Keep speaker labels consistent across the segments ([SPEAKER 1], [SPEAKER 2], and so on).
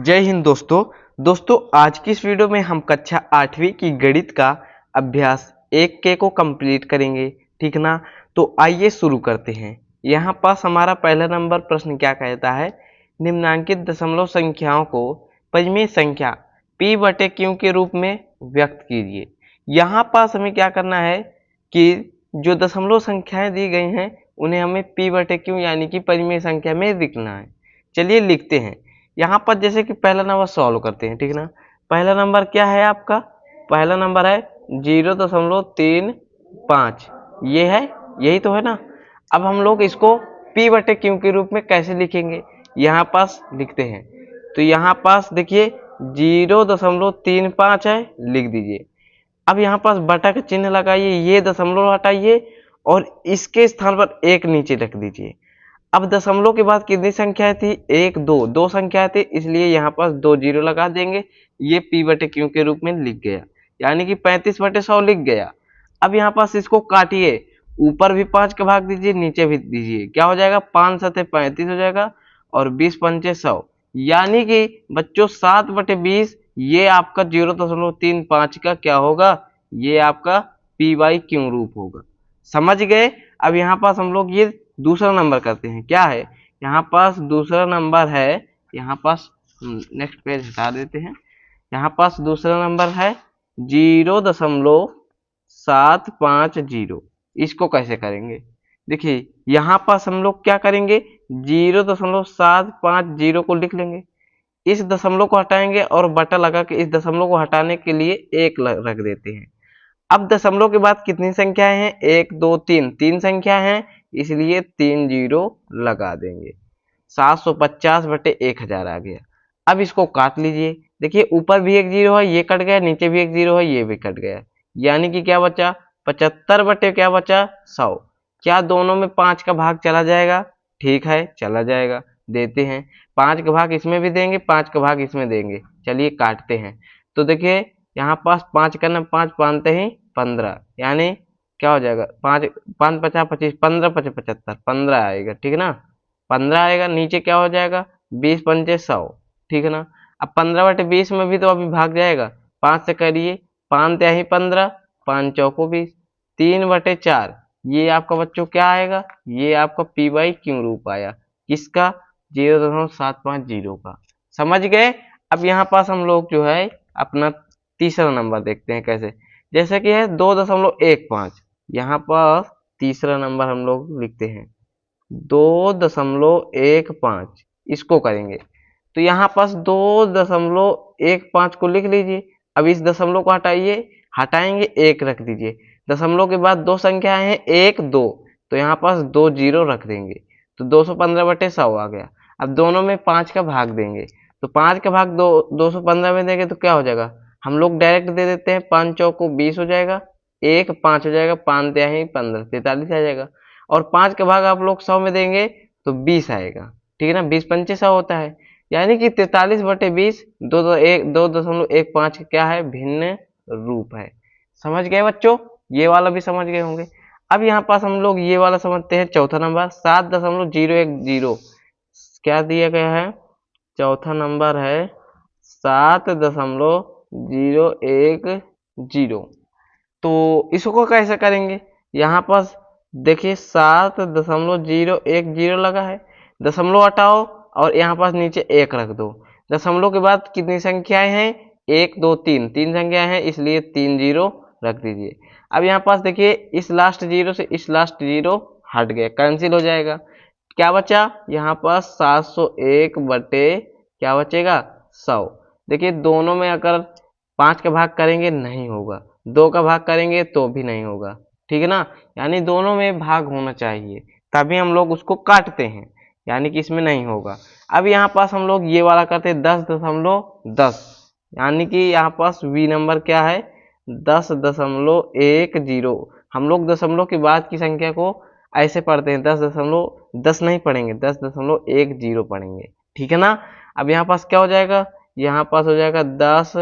[SPEAKER 1] जय हिंद दोस्तों आज की इस वीडियो में हम कक्षा 8वीं की गणित का अभ्यास 1 को कंप्लीट करेंगे। ठीक ना। तो आइए शुरू करते हैं। यहाँ पास हमारा पहला नंबर प्रश्न क्या कहता है, निम्नांकित दशमलव संख्याओं को परिमेय संख्या p बटे q के रूप में व्यक्त कीजिए। यहाँ पास हमें क्या करना है कि जो दशमलव संख्याएं दी गई हैं उन्हें हमें p बटे q यानी कि परिमेय संख्या में लिखना है। चलिए लिखते हैं। यहाँ पर जैसे कि पहला नंबर सॉल्व करते हैं। ठीक ना। पहला नंबर क्या है आपका, पहला नंबर है 0.35, ये है, यही तो है ना। अब हम लोग इसको p बटे q के रूप में कैसे लिखेंगे, यहाँ पास लिखते हैं। तो यहाँ पास देखिए 0.35 है, लिख दीजिए। अब यहाँ पास बटा का चिन्ह लगाइए, ये दशमलव हटाइए और इसके स्थान पर एक नीचे रख दीजिए। अब दशमलव के बाद कितनी संख्या थी, एक दो संख्या थी, इसलिए यहाँ पास 2 जीरो लगा देंगे। ये p बटे q के रूप में लिख गया, यानी कि 35/100 लिख गया। अब यहाँ पास इसको काटिए, ऊपर भी 5 का भाग दीजिए, नीचे भी दीजिए, क्या हो जाएगा 5 सते 35 हो जाएगा और 20 पंचे 100, यानी कि बच्चों 7/20 ये आपका 0.35 का क्या होगा, ये आपका p/q रूप होगा। समझ गए। अब यहाँ पास हम लोग ये दूसरा नंबर करते हैं। क्या है यहाँ पास दूसरा नंबर है, यहाँ पास नेक्स्ट पेज हटा देते हैं। यहाँ पास दूसरा नंबर है 0.750। इसको कैसे करेंगे, देखिए यहाँ पास हम लोग क्या करेंगे, 0.750 को लिख लेंगे, इस दशमलव को हटाएंगे और बटा लगा के इस दशमलव को हटाने के लिए एक रख देते हैं। अब दशमलव के बाद कितनी संख्याएं हैं, 1 2 3, 3 संख्या हैं, इसलिए 3 जीरो लगा देंगे। 750/1000 आ गया। अब इसको काट लीजिए, देखिए ऊपर भी एक जीरो है, ये कट गया, नीचे भी एक जीरो है, ये भी कट गया, यानी कि क्या बचा 75 क्या बचा 100। क्या दोनों में 5 का भाग चला जाएगा, ठीक है चला जाएगा, देते हैं। 5 का भाग इसमें भी देंगे, 5 का भाग इसमें देंगे। चलिए काटते हैं। तो देखिए यहाँ पास 5 करना, 5 पानते ही 15, यानी क्या हो जाएगा 5 5 50 25, 15 5 75, 15 आएगा। ठीक है ना, 15 आएगा। नीचे क्या हो जाएगा 20 पंचे 100। ठीक है ना। अब 15/20 में भी तो अभी भाग जाएगा, 5 से करिए, 5 त्याही 15, 5 चौको 20, 3/4। ये आपका बच्चों क्या आएगा, ये आपका p/q रूप आया, किसका 0.750 का। समझ गए। अब यहाँ पास हम लोग जो है अपना तीसरा नंबर देखते हैं कैसे, जैसे कि है 2.15। यहाँ पर तीसरा नंबर हम लोग लिखते हैं 2.15, इसको करेंगे। तो यहाँ पास 2.15 को लिख लीजिए। अब इस दशमलव को हटाइए, हटाएंगे एक रख दीजिए। दशमलव के बाद दो संख्याएं हैं 1 2, तो यहाँ पास 2 जीरो रख देंगे, तो 215/100 आ गया। अब दोनों में 5 का भाग देंगे, तो 5 का भाग 215 में देंगे तो क्या हो जाएगा, हम लोग डायरेक्ट दे देते हैं, 5 चौको 20 हो जाएगा, 1 5 हो जाएगा, 5 त्याही 15, 43 आ जाएगा। और 5 का भाग आप लोग 100 में देंगे तो 20 आएगा। ठीक है ना, 20 पंचे 100 होता है, यानी कि 43/20 2.15 क्या है, भिन्न रूप है। समझ गए बच्चों, ये वाला भी समझ गए होंगे। अब यहाँ पास हम लोग ये वाला समझते हैं, चौथा नंबर 7.010, क्या दिया गया है, चौथा नंबर है 7.010। तो इसको कैसे करेंगे, यहाँ पास देखिए 7.010 लगा है, दशमलव हटाओ और यहाँ पास नीचे एक रख दो। दशमलव के बाद कितनी संख्याएं हैं, 1 2 3, 3 संख्याएं हैं, इसलिए 3 जीरो रख दीजिए। अब यहाँ पास देखिए इस लास्ट जीरो से इस लास्ट जीरो हट गया, कैंसिल हो जाएगा। क्या बचा यहाँ पास 701 बटे क्या बचेगा 100। देखिए दोनों में अगर 5 का भाग करेंगे नहीं होगा, 2 का भाग करेंगे तो भी नहीं होगा। ठीक है ना, यानी दोनों में भाग होना चाहिए, तभी हम लोग उसको काटते हैं, यानी कि इसमें नहीं होगा। अब यहाँ पास हम लोग ये वाला करते हैं 10.10, यानी कि यहाँ पास वी नंबर क्या है 10.10। हम लोग दशमलव के बाद की संख्या को ऐसे पढ़ते हैं, 10.10 नहीं पढ़ेंगे, 10.10 पढ़ेंगे। ठीक है ना। अब यहाँ पास क्या हो जाएगा, यहाँ पास हो जाएगा 10,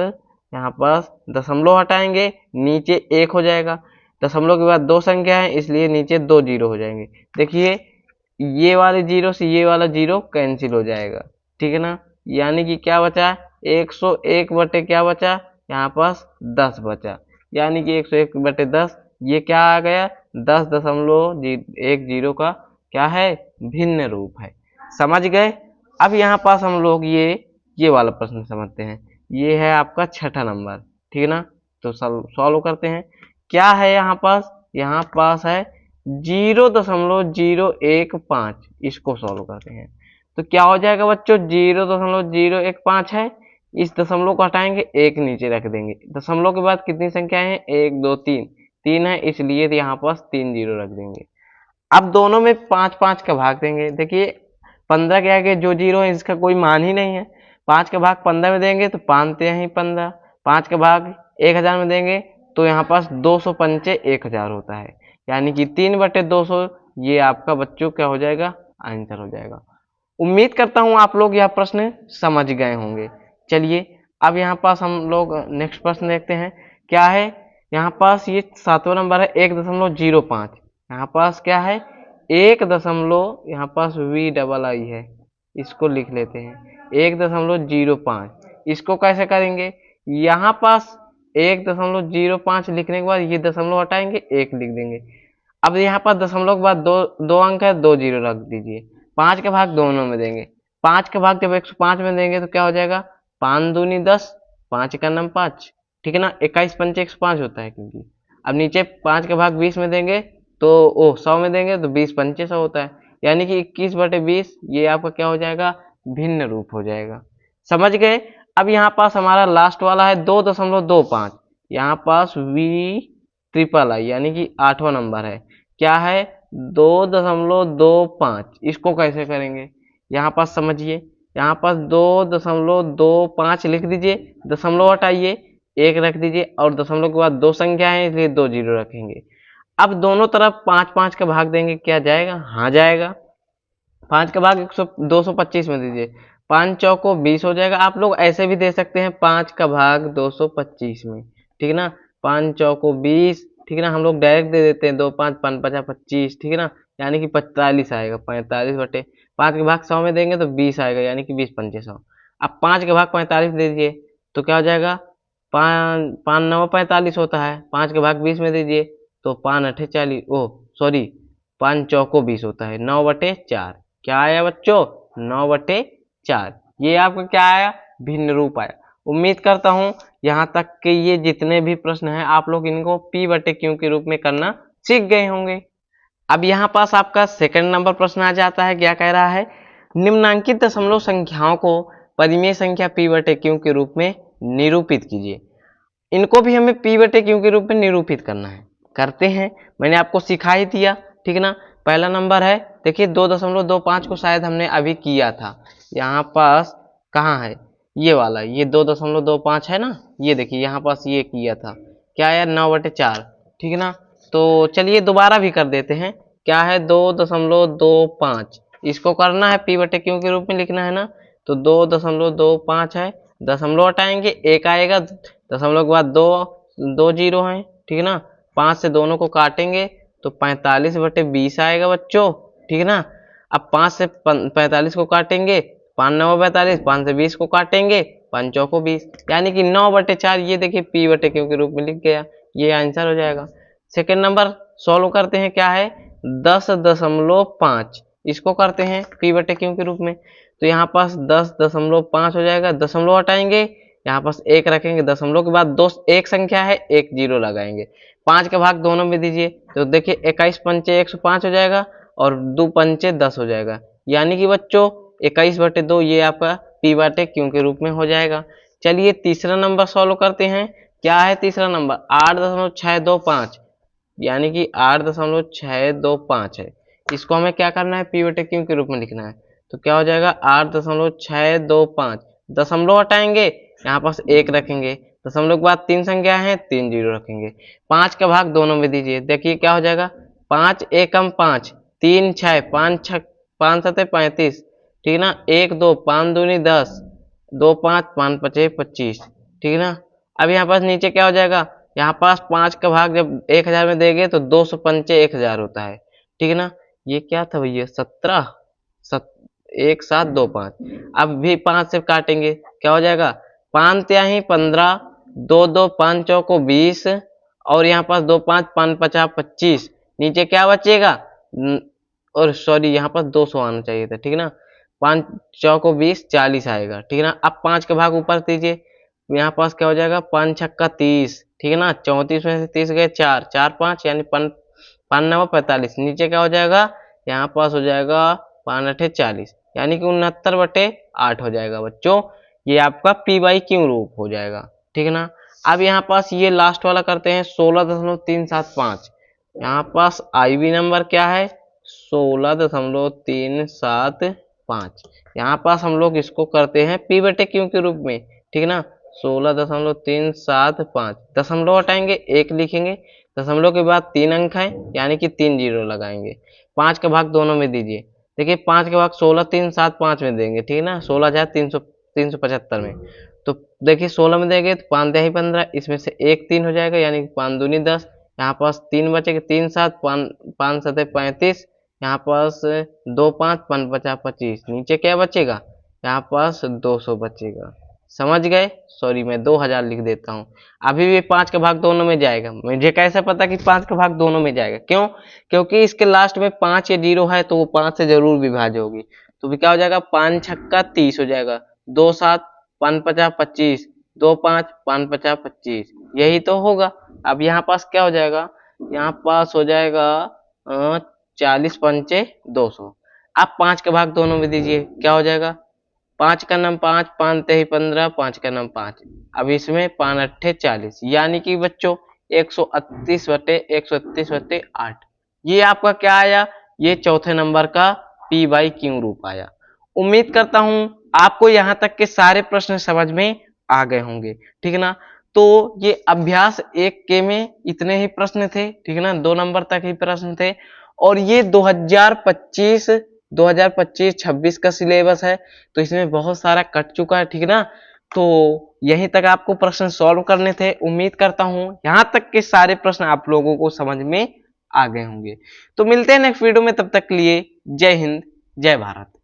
[SPEAKER 1] यहाँ पास दशमलव हटाएंगे, नीचे एक हो जाएगा। दशमलव के बाद दो संख्या है, इसलिए नीचे 2 जीरो हो जाएंगे। देखिए ये वाले जीरो से ये वाला जीरो कैंसिल हो जाएगा। ठीक है ना, यानी कि क्या बचा, 101 बटे क्या बचा, यहाँ पास 10 बचा, यानी कि 101 बटे 10, ये क्या आ गया, 10.10 का क्या है, भिन्न रूप है। समझ गए। अब यहाँ पास हम लोग ये वाला प्रश्न समझते हैं। ये है आपका छठा नंबर, ठीक है ना। तो सॉल्व करते हैं। क्या है यहाँ पास है 0.015, इसको सॉल्व करते हैं। तो क्या हो जाएगा बच्चों, 0.015 है, इस दशमलव को हटाएंगे, एक नीचे रख देंगे। दशमलव के बाद कितनी संख्याएं हैं, 1 2 3, 3 है, इसलिए यहाँ पास 3 जीरो रख देंगे। अब दोनों में 5 5 का भाग देंगे। देखिए 15 के आगे जो जीरो है इसका कोई मान ही नहीं है। 5 का भाग 15 में देंगे तो 5 ही 15, 5 का भाग 1000 में देंगे तो यहाँ पास 200 पंचे 1000 होता है, यानी कि 3/200, ये आपका बच्चों क्या हो जाएगा, आंसर हो जाएगा। उम्मीद करता हूँ आप लोग यह प्रश्न समझ गए होंगे। चलिए अब यहाँ पास हम लोग नेक्स्ट प्रश्न देखते हैं। क्या है यहाँ पास, ये 7वां नंबर है 1.05। यहाँ पास क्या है, 1 यहाँ पास VII है, इसको लिख लेते हैं 1.05। इसको कैसे करेंगे, यहाँ पास 1.05 लिखने के बाद ये दशमलव हटाएंगे, 1 लिख देंगे। अब यहाँ पर दशमलव के बाद दो अंक है, 2 जीरो रख दीजिए। 5 का भाग दोनों में देंगे। 5 का भाग जब 105 में देंगे तो क्या हो जाएगा, 5 दूनी 10, 5 का नाम 5, ठीक है ना। 21 पंचे 105 होता है, क्योंकि अब नीचे 5 का भाग 20 में देंगे तो 100 में देंगे तो 20 पंचे 100 होता है, यानी कि 21/20, ये आपका क्या हो जाएगा, भिन्न रूप हो जाएगा। समझ गए। अब यहाँ पास हमारा लास्ट वाला है 2.25। यहाँ पास VIII यानी कि 8वां नंबर है। क्या है, 2.25, इसको कैसे करेंगे, यहाँ पास समझिए। यहाँ पास 2.25 लिख दीजिए, दशमलव हटाइए, 1 रख दीजिए, और दशमलव के बाद 2 संख्या है इसलिए 2 जीरो रखेंगे। अब दोनों तरफ 5 5 का भाग देंगे, क्या जाएगा, हाँ जाएगा। 5 का भाग 225 में दीजिए, 5 चौको 20 हो जाएगा। आप लोग ऐसे भी दे सकते हैं, 5 का भाग 225 में, ठीक है ना, 5 चौको 20, ठीक है ना। हम लोग डायरेक्ट दे देते हैं, 2 5 5 50 25, ठीक है ना, यानी कि 45 आएगा। 45/5 के भाग 100 में देंगे तो 20 आएगा, यानी कि 20 पंचे 100। अब 5 के भाग 45 दे दीजिए तो क्या हो जाएगा, 5 5 9 45 होता है। 5 के भाग 20 में दीजिए तो 5 8 40, ओ सॉरी, 5 चौको 20 होता है, 9/4। क्या आया बच्चों, 9/4। ये आपका क्या आया, भिन्न रूप आया। उम्मीद करता हूं यहाँ तक के ये जितने भी प्रश्न हैं आप लोग इनको P/Q के रूप में करना सीख गए होंगे। अब यहाँ पास आपका सेकंड नंबर प्रश्न आ जाता है। क्या कह रहा है, निम्नांकित दशमलव संख्याओं को परिमेय संख्या P/Q के रूप में निरूपित कीजिए। इनको भी हमें P/Q के रूप में निरूपित करना है, करते हैं। मैंने आपको सिखा ही दिया, ठीक है ना। पहला नंबर है, देखिए 2.25 को शायद हमने अभी किया था। यहाँ पास कहाँ है, ये वाला, ये 2.25 है ना, ये देखिए यहाँ पास ये किया था, क्या है, 9/4, ठीक है ना। तो चलिए दोबारा भी कर देते हैं। क्या है, 2.25, इसको करना है P/Q के रूप में लिखना है ना। तो 2.25 है, दशमलव हटाएंगे, 1 आएगा, दशमलव के बाद 2 जीरो हैं, ठीक है ना। 5 से दोनों को काटेंगे तो 45/20 आएगा बच्चों, ठीक है ना। अब 5 से 45 को काटेंगे, 5 9 45, 5 से 20 को काटेंगे, 5 चौको 20, यानी कि 9/4। ये देखिए P/Q के रूप में लिख गया, ये आंसर हो जाएगा। सेकेंड नंबर सॉल्व करते हैं। क्या है, 10.5, इसको करते हैं P/Q के रूप में। तो यहाँ पास 10.5 हो जाएगा, दशमलव हटाएंगे, यहाँ पास 1 रखेंगे, दशमलव के बाद 2 एक संख्या है, 1 जीरो लगाएंगे। 5 का भाग दोनों में दीजिए तो देखिए 21 पंचे 105 हो जाएगा और 2 पंचे 10 हो जाएगा, यानी कि बच्चों 21/2 ये आपका P/Q के रूप में हो जाएगा। चलिए तीसरा नंबर सॉल्व करते हैं। क्या है तीसरा नंबर, 8.625, यानी कि 8.625 है। इसको हमें क्या करना है, P/Q के रूप में लिखना है। तो क्या हो जाएगा, 8.625, दशमलव हटाएंगे, यहाँ पास 1 रखेंगे, दशमलव के बाद 3 संख्या है, 3 जीरो रखेंगे। 5 का भाग दोनों में दीजिए, देखिए क्या हो जाएगा, 5 एकम 5, 3 6, 5 7 35, ठीक है ना। 1 2, 5 दूनी 10, 2 5, 5 5 25, ठीक है ना। अब यहाँ पास नीचे क्या हो जाएगा, यहाँ पास 5 का भाग जब 1000 में देंगे तो 200 पंचे 1000 होता है, ठीक है ना। ये क्या था भैया, 17, 1 7 2 5। अब भी 5 से काटेंगे, क्या हो जाएगा, 5 त्याही 15, 2 2 5 चौको 20, और यहाँ पास 2 5 5 50 25। नीचे क्या बचेगा, और सॉरी यहाँ पर 200 आना चाहिए था, ठीक है ना। 5 चौको 20, 40 आएगा, ठीक है ना। अब 5 के भाग ऊपर दीजिए, यहाँ पास क्या हो जाएगा, 5 छक्का 30, ठीक है ना। 34 में से 30 गए 4, 4 5 यानी 5 9 45। नीचे क्या हो जाएगा, यहाँ पास हो जाएगा 5 8 40, यानी कि 69/8 हो जाएगा बच्चों। ये आपका पी बाई क्यू रूप हो जाएगा, ठीक है ना। अब यहाँ पास ये लास्ट वाला करते हैं, 16.375। यहाँ पास आई बी नंबर क्या है, 16.375। यहाँ पास हम लोग इसको करते हैं पी बटे क्यू के रूप में, ठीक है ना। 16.375, दशमलव हटाएंगे 1 लिखेंगे, दशमलव के बाद 3 अंक है यानी कि 3 जीरो लगाएंगे। 5 का भाग दोनों में दीजिए, देखिए 5 के भाग 16.375 में देंगे, ठीक है ना। 16,375 में, तो देखिए 16 में देंगे तो 5 दही 15, इसमें से 1 3 हो जाएगा यानी कि 5 दूनी 10। यहाँ पास 3 बचेगा, 3 7 5 7 35। यहाँ पास 2 5 5 50 25। नीचे क्या बचेगा, यहाँ पास 200 बचेगा। समझ गए, सॉरी मैं 2000 लिख देता हूँ। अभी भी 5 का भाग दोनों में जाएगा। मुझे कैसे पता कि 5 का भाग दोनों में जाएगा, क्यों, क्योंकि इसके लास्ट में 5 या 0 है तो वो 5 से जरूर विभाज्य होगी। तो भी क्या हो जाएगा, 5 छक्का 30 हो जाएगा, 2 7 5 50 25, 2 5 5 50 25, यही तो होगा। अब यहाँ पास क्या हो जाएगा, यहाँ पास हो जाएगा 40 पंचे 200। अब 5 का भाग दोनों में दीजिए, क्या हो जाएगा, 5 का नाम 5, 5 तेही 15, 5 का नाम 5। अब इसमें 5 अट्ठे 40, यानी कि बच्चों 138/8। ये आपका क्या आया, ये चौथे नंबर का पी बाई क्यू रूप आया। उम्मीद करता हूं आपको यहां तक के सारे प्रश्न समझ में आ गए होंगे, ठीक है ना। तो ये अभ्यास 1 के में इतने ही प्रश्न थे, ठीक है ना, 2 नंबर तक ही प्रश्न थे। और ये 2025-26 का सिलेबस है, तो इसमें बहुत सारा कट चुका है, ठीक है ना। तो यहीं तक आपको प्रश्न सॉल्व करने थे। उम्मीद करता हूं यहां तक के सारे प्रश्न आप लोगों को समझ में आ गए होंगे। तो मिलते हैं नेक्स्ट वीडियो में, तब तक के लिए जय हिंद जय भारत।